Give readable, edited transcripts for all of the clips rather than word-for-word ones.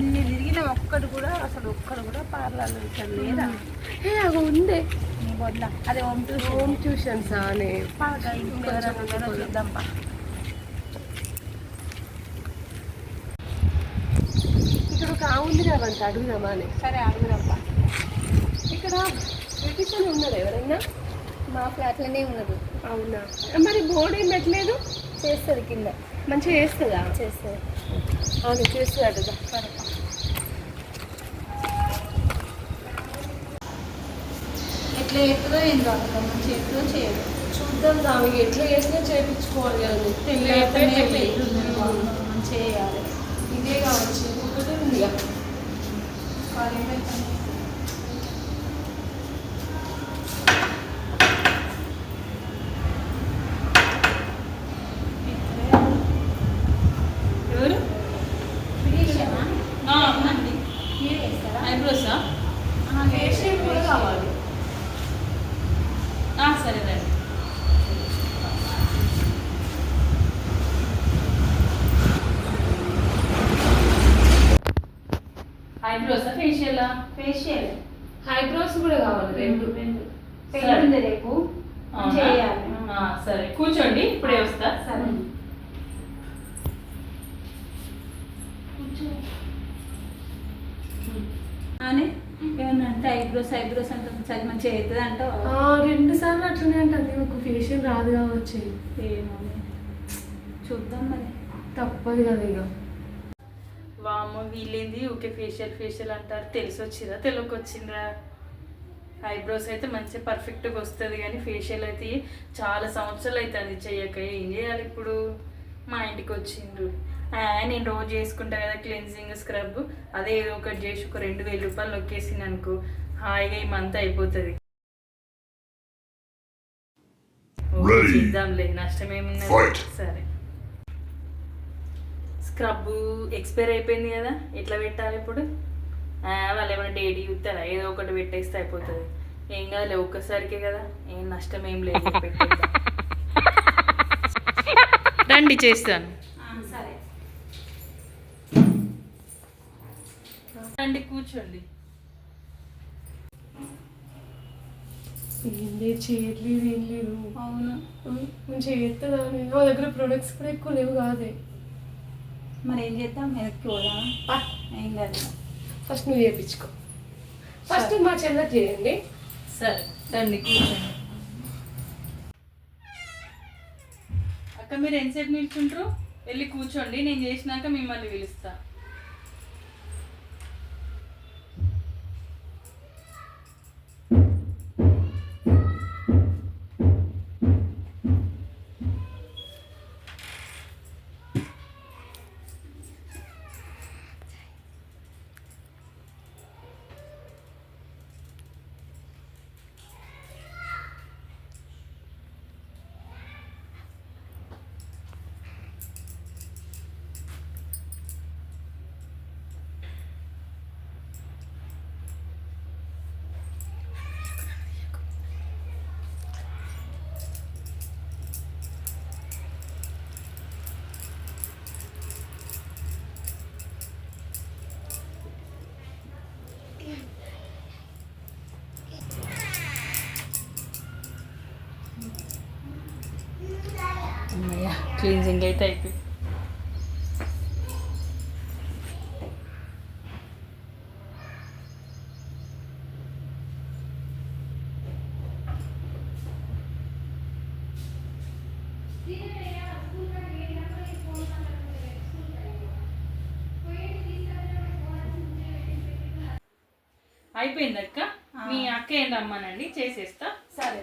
ఇన్ని తిరిగిన ఒక్కడు కూడా అసలు పార్లర్ లేదా అవి ఉండే వద్దా అదే హోమ్ ట్యూషన్స్ అని చూద్దాంపా. ఇక్కడ ఒక ఉంది కాబట్టి అడుగుదామా అని. సరే అడుగుదాంపా. ఇక్కడ బ్యూటిషియన్ ఉన్నది ఎవరన్నా? మా ఫ్లాట్లోనే ఉన్నది. అవునా? మరి బోర్డు ఏం పెట్టలేదు? చేస్తుంది కింద మంచిగా చేస్తుందా? చేస్తుంది. అవును చేస్తుంది అడుగుదా. సరే ఎట్లా చేస్తుందో ఏందో అక్కడ మంచిగా ఎట్లా చేయదు చూద్దాం. దానికి ఎట్లా చేసినా చేయించుకోవాలి కదా. మనం చేయాలి. ఇదే కావచ్చు ఒకటి ఉంది ఎవరు అవునండి. మీరే వేస్తారా? ఐబ్రోసా? ఫేషియల్ కూడా కావాలి. సరే రండి. ఐబ్రోసా ఫేషియలా? ఫేషియల్ ఐబ్రోస్ కూడా కావాలి. రెండు పెయింట్ రేపు చేయాలి. సరే కూర్చోండి, ఇప్పుడే వస్తా. సరే అని ఏమన్నా అంటే ఐబ్రోస్ అంటే సరి మంచిగా అవుతుంది అంటావు. 2 సార్లు అట్లనే అంటే ఒక ఫేషియల్ రాదు కావచ్చు. ఏమో చూద్దాం మరి. తప్పదు కదా ఇక. వామ్మ వీళ్ళేంది ఓకే ఫేషియల్ అంటారు. తెలిసి వచ్చిరా తెలియక వచ్చిండ్రా? ఐబ్రోస్ అయితే మంచిగా పర్ఫెక్ట్గా వస్తుంది, కానీ ఫేషియల్ అయితే చాలా సంవత్సరాలు అవుతుంది చెయ్యక. ఏం చేయాలి ఇప్పుడు? మా ఇంటికి వచ్చిండ్రు. నేను రోజు చేసుకుంటా కదా క్లెన్జింగ్ స్క్రబ్, అదే ఏదో ఒకటి చేసి ఒక 2000 రూపాయలు నొక్కేసింది అనుకో, హాయిగా ఈ మంత్ అయిపోతుంది. చేద్దాంలే, నష్టమేమున్నది. సరే స్క్రబ్ ఎక్స్పైర్ అయిపోయింది కదా, ఎట్లా పెట్టాలి ఇప్పుడు? వాళ్ళు ఏమైనా డేట్ చూస్తారా? ఏదో ఒకటి పెట్టేస్తే అయిపోతుంది. ఏం కాదులే, ఒక్కసారికే కదా, ఏం నష్టం ఏం లేదు. రండి చేస్తాను. సరే రండి కూర్చోండి. ఏంటి చేయట్లేదు, ఏం లేదు. అవును మంచిగా చేస్తుందా? నా దగ్గర ప్రొడక్ట్స్ కూడా ఎక్కువ లేవు కాదే. మరి ఏం చేద్దాం? వెనక్కి ఏం కాదు. ఫస్ట్ నువ్వు చేయించుకో. ఫస్ట్ మా చెల్లెకి చేయండి. సరే రండి కూర్చోండి. అక్క మీరు ఎంతసేపు నిల్చుంటారు? వెళ్ళి కూర్చోండి, నేను చేసినాక మిమ్మల్ని పిలుస్తా. క్లీన్జింగ్ అయితే అయిపోయింది. అయిపోయింది అక్క. మీ అక్క ఏం రమ్మనండి, చేసేస్తా. సరే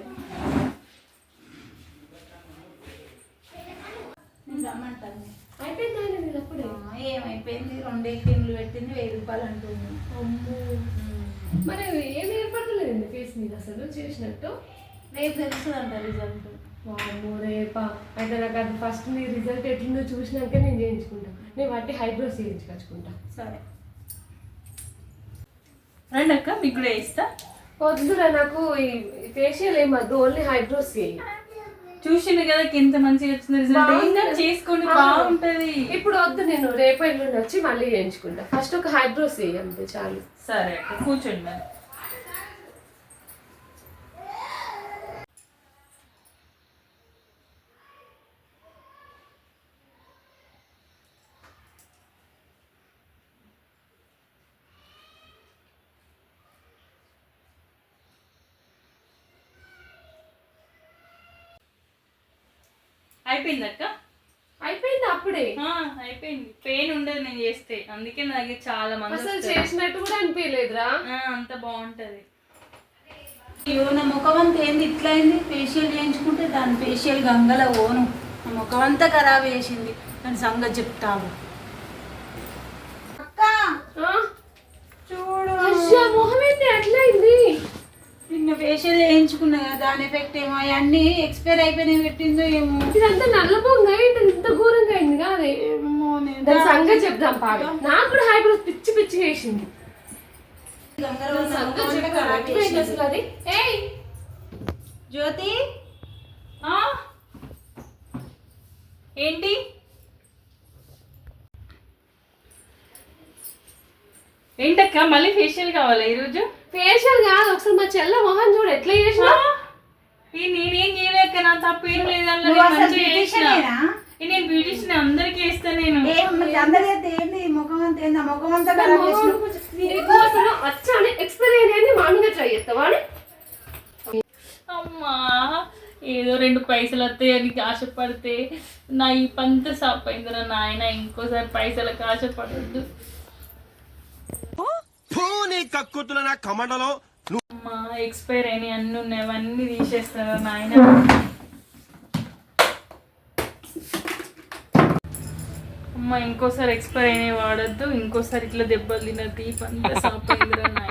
నేను రమ్మంటాను. అయిపోయింది అప్పుడే. ఏమైపోయింది? 2 క్రీమ్లు పెట్టింది 1000 రూపాయలు అంటుంది. అమ్మో, మరి ఏం ఏర్పడలేదు ఫేస్ మీద అసలు చేసినట్టు? రేపు తెలుస్తుందంట రిజల్ట్. వామ్మో రేపా? అయితే నాకు అది ఫస్ట్ నీ రిజల్ట్ ఎట్లుందో చూసినాక నేను చేయించుకుంటా. నేను వాటి హైబ్రోస్ చేయించుకొచ్చుకుంటా. సరే రండి అక్క, మీకు కూడా వేస్తా. వద్దురా, నాకు ఈ ఫేషియల్ ఏమద్దు, ఓన్లీ హైబ్రోస్ చేయి. చూసిండు కదా ఎంత మంచిగా వచ్చింది రిజల్ట్. ఇంకా చేసుకోండి, బాగుంటది. ఇప్పుడు వద్దు, నేను రేపు ఎల్లుండి వచ్చి మళ్ళీ చేయించుకుంటా. ఫస్ట్ ఒక హైబ్రోస్ వేయండి చాలు. సరే అక్క కూర్చోండి మరి. అయిపోయింది అక్క? అయిపోయింది అప్పుడే. అయిపోయింది. పెయిన్ ఉండదు నేను చేస్తే, అందుకే నా దగ్గర చాలా మంది అసలు చేసినట్టు కూడా అనిపించలేదురా. అంత బాగుంటది. అయ్యో నా ముఖం అంతా ఏంది ఇట్లా అయింది? ఫేషియల్ చేయించుకుంటే దాని ఫేషియల్ గంగల ఓను నా ముఖం అంతా ఖరాబ్ చేసింది. దాని సంగతి చెప్తావు అక్క. చూడు అయ్యా మొహం ఏంటి అట్లా అయింది? నిన్న ఫేషియల్ చేయించుకున్నా కదా, దాని ఎఫెక్ట్ ఏమో అన్నీ ఎక్స్పైర్ అయిపోయినాయి, పెట్టిందో ఏమో. ఇదంతా నల్లబొంగా ఇంత ఘోరంగా అయింది కాదే. దాని సంగతి చెప్దాం పాడు. నాకు కూడా హైబ్రోస్ పిచ్చి పిచ్చి వేసింది. జ్యోతి ఏంటి? ఏంటక్క మళ్ళీ ఫేషియల్ కావాలా ఈరోజు? ఫేషియల్ కాదు, ఒకసారి మా చెల్ల మొహం చూడు ఎట్లా చేసినా. నేనేం చేయలేక, నా తప్పు ఏం లేదు. నేను బ్యూటిషియన్ అందరికి వేస్తా. నేను అందరికీ ఏంది ముఖం అంతా ఏంది? ముఖం అంతా వచ్చాను ఎక్స్పైర్ అయ్యాని మామూలుగా ట్రై చేస్తావా? అమ్మా ఏదో 2 పైసలు వస్తాయని ఆశపడితే నా ఈ పంత సాప్ అయిందిరా నాయన. ఇంకోసారి పైసలకు ఆశపడద్దు. అమ్మా ఎక్స్పైర్ అయినాయి అన్నీ ఉన్నాయి, అవన్నీ తీసేస్తారా నాయన. అమ్మ ఇంకోసారి ఎక్స్పైర్ అయినవి వాడద్దు. ఇంకోసారి ఇట్లా దెబ్బలు తినద్దు. ఈ పంత సాప్ అయిందిరా నాయన.